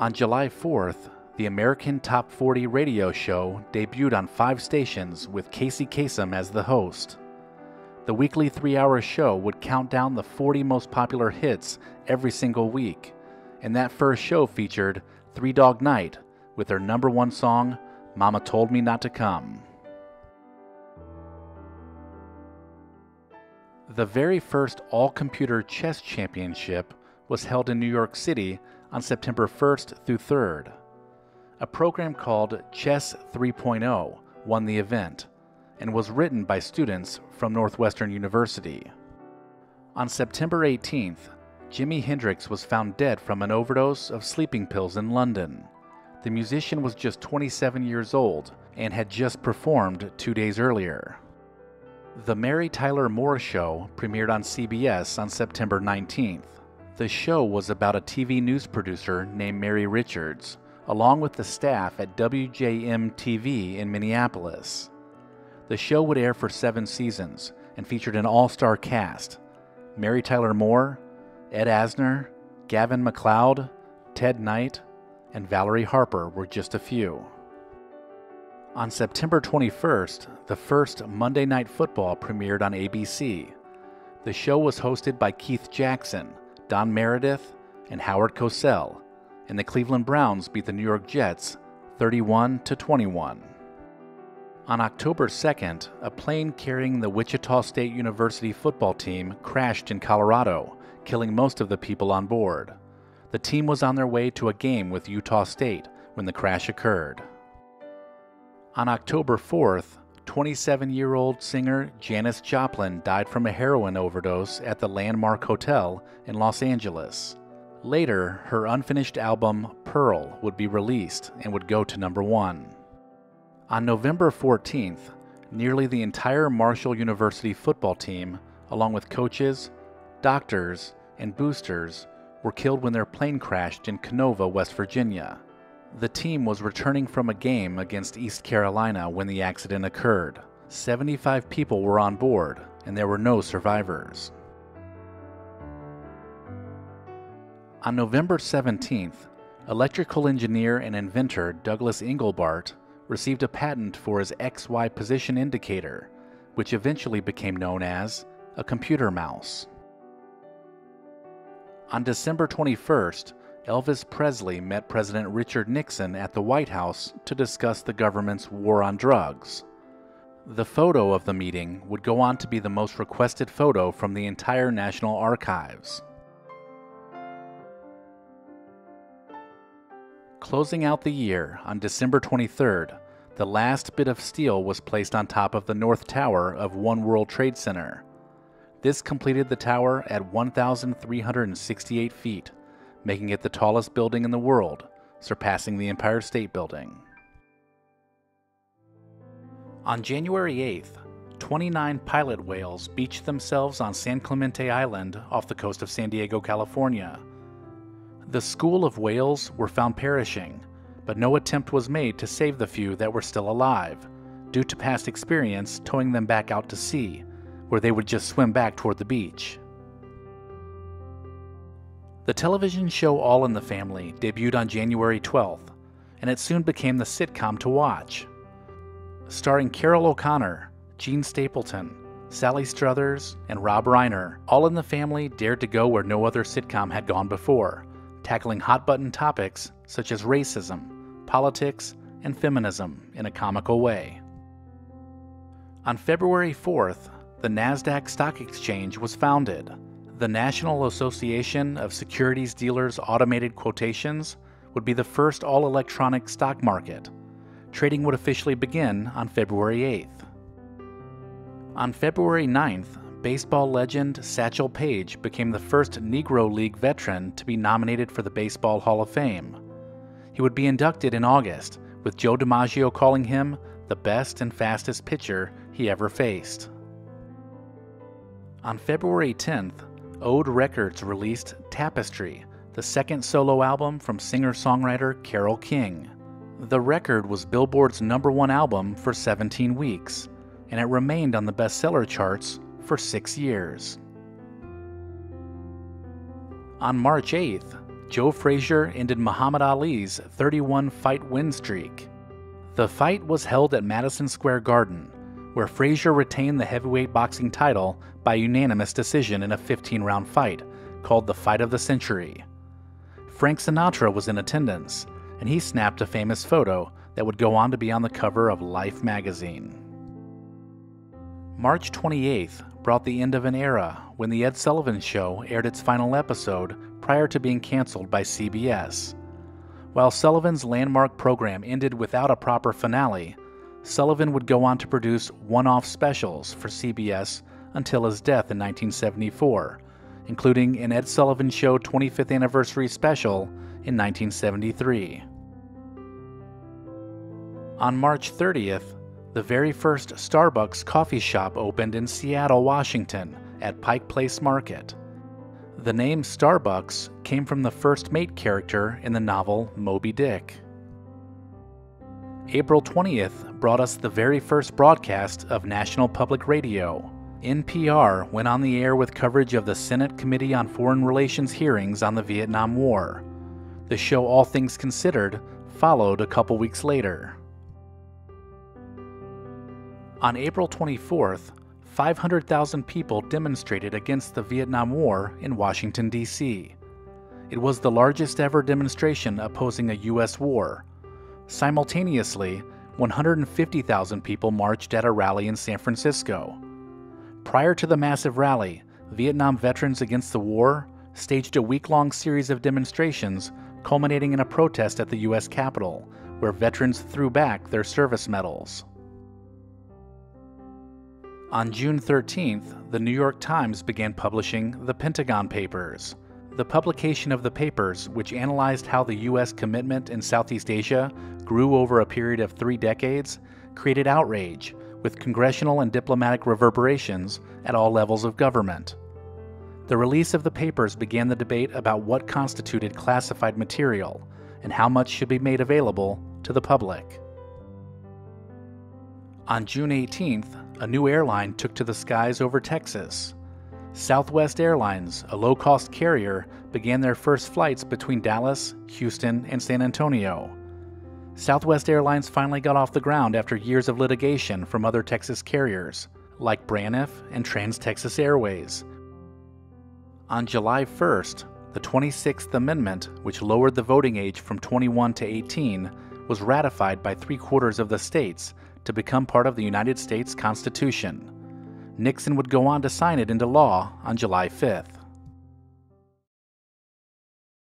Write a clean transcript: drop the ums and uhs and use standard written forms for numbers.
On July 4th, the American Top 40 radio show debuted on 5 stations with Casey Kasem as the host. The weekly 3-hour show would count down the 40 most popular hits every single week, and that first show featured Three Dog Night with their #1 song, Mama Told Me Not to Come. The very first all-computer chess championship was held in New York City on September 1st through 3rd. A program called Chess 3.0 won the event and was written by students from Northwestern University. On September 18th, Jimi Hendrix was found dead from an overdose of sleeping pills in London. The musician was just 27 years old and had just performed 2 days earlier. The Mary Tyler Moore Show premiered on CBS on September 19th. The show was about a TV news producer named Mary Richards, along with the staff at WJM-TV in Minneapolis. The show would air for 7 seasons and featured an all-star cast. Mary Tyler Moore, Ed Asner, Gavin MacLeod, Ted Knight, and Valerie Harper were just a few. On September 21st, the first Monday Night Football premiered on ABC. The show was hosted by Keith Jackson, Don Meredith, and Howard Cosell, and the Cleveland Browns beat the New York Jets 31-21. On October 2nd, a plane carrying the Wichita State University football team crashed in Colorado, killing most of the people on board. The team was on their way to a game with Utah State when the crash occurred. On October 4th, 27-year-old singer Janis Joplin died from a heroin overdose at the Landmark Hotel in Los Angeles. Later, her unfinished album Pearl would be released and would go to #1. On November 14th, nearly the entire Marshall University football team, along with coaches, doctors, and boosters, were killed when their plane crashed in Canova, West Virginia. The team was returning from a game against East Carolina when the accident occurred. 75 people were on board, and there were no survivors. On November 17th, electrical engineer and inventor Douglas Engelbart received a patent for his XY position indicator, which eventually became known as a computer mouse. On December 21st, Elvis Presley met President Richard Nixon at the White House to discuss the government's war on drugs. The photo of the meeting would go on to be the most requested photo from the entire National Archives. Closing out the year, on December 23rd, the last bit of steel was placed on top of the North Tower of One World Trade Center. This completed the tower at 1,368 feet, making it the tallest building in the world, surpassing the Empire State Building. On January 8th, 29 pilot whales beached themselves on San Clemente Island off the coast of San Diego, California. The school of whales were found perishing, but no attempt was made to save the few that were still alive, due to past experience towing them back out to sea, where they would just swim back toward the beach. The television show All in the Family debuted on January 12th, and it soon became the sitcom to watch. Starring Carol O'Connor, Gene Stapleton, Sally Struthers, and Rob Reiner, All in the Family dared to go where no other sitcom had gone before, tackling hot-button topics such as racism, politics, and feminism in a comical way. On February 4th, the NASDAQ Stock Exchange was founded. The National Association of Securities Dealers Automated Quotations would be the first all-electronic stock market. Trading would officially begin on February 8th. On February 9th, baseball legend Satchel Paige became the first Negro League veteran to be nominated for the Baseball Hall of Fame. He would be inducted in August, with Joe DiMaggio calling him the best and fastest pitcher he ever faced. On February 10th, Ode Records released Tapestry, the second solo album from singer-songwriter Carole King. The record was Billboard's #1 album for 17 weeks, and it remained on the bestseller charts for 6 years. On March 8th, Joe Frazier ended Muhammad Ali's 31-fight win streak. The fight was held at Madison Square Garden, where Frazier retained the heavyweight boxing title by unanimous decision in a 15-round fight called the Fight of the Century. Frank Sinatra was in attendance, and he snapped a famous photo that would go on to be on the cover of Life magazine. March 28th brought the end of an era when The Ed Sullivan Show aired its final episode prior to being canceled by CBS. While Sullivan's landmark program ended without a proper finale, Sullivan would go on to produce one-off specials for CBS until his death in 1974, including an Ed Sullivan Show 25th anniversary special in 1973. On March 30th, the very first Starbucks coffee shop opened in Seattle, Washington, at Pike Place Market. The name Starbucks came from the first mate character in the novel Moby Dick. April 20th brought us the very first broadcast of National Public Radio. NPR went on the air with coverage of the Senate Committee on Foreign Relations hearings on the Vietnam War. The show All Things Considered followed a couple weeks later. On April 24th, 500,000 people demonstrated against the Vietnam War in Washington, D.C. It was the largest ever demonstration opposing a U.S. war. Simultaneously, 150,000 people marched at a rally in San Francisco. Prior to the massive rally, Vietnam Veterans Against the War staged a week-long series of demonstrations culminating in a protest at the U.S. Capitol, where veterans threw back their service medals. On June 13th, the New York Times began publishing the Pentagon Papers. The publication of the papers, which analyzed how the U.S. commitment in Southeast Asia grew over a period of 3 decades, created outrage, with congressional and diplomatic reverberations at all levels of government. The release of the papers began the debate about what constituted classified material and how much should be made available to the public. On June 18th, a new airline took to the skies over Texas. Southwest Airlines, a low-cost carrier, began their first flights between Dallas, Houston, and San Antonio. Southwest Airlines finally got off the ground after years of litigation from other Texas carriers, like Braniff and Trans-Texas Airways. On July 1st, the 26th Amendment, which lowered the voting age from 21 to 18, was ratified by 3/4 of the states to become part of the United States Constitution. Nixon would go on to sign it into law on July 5th.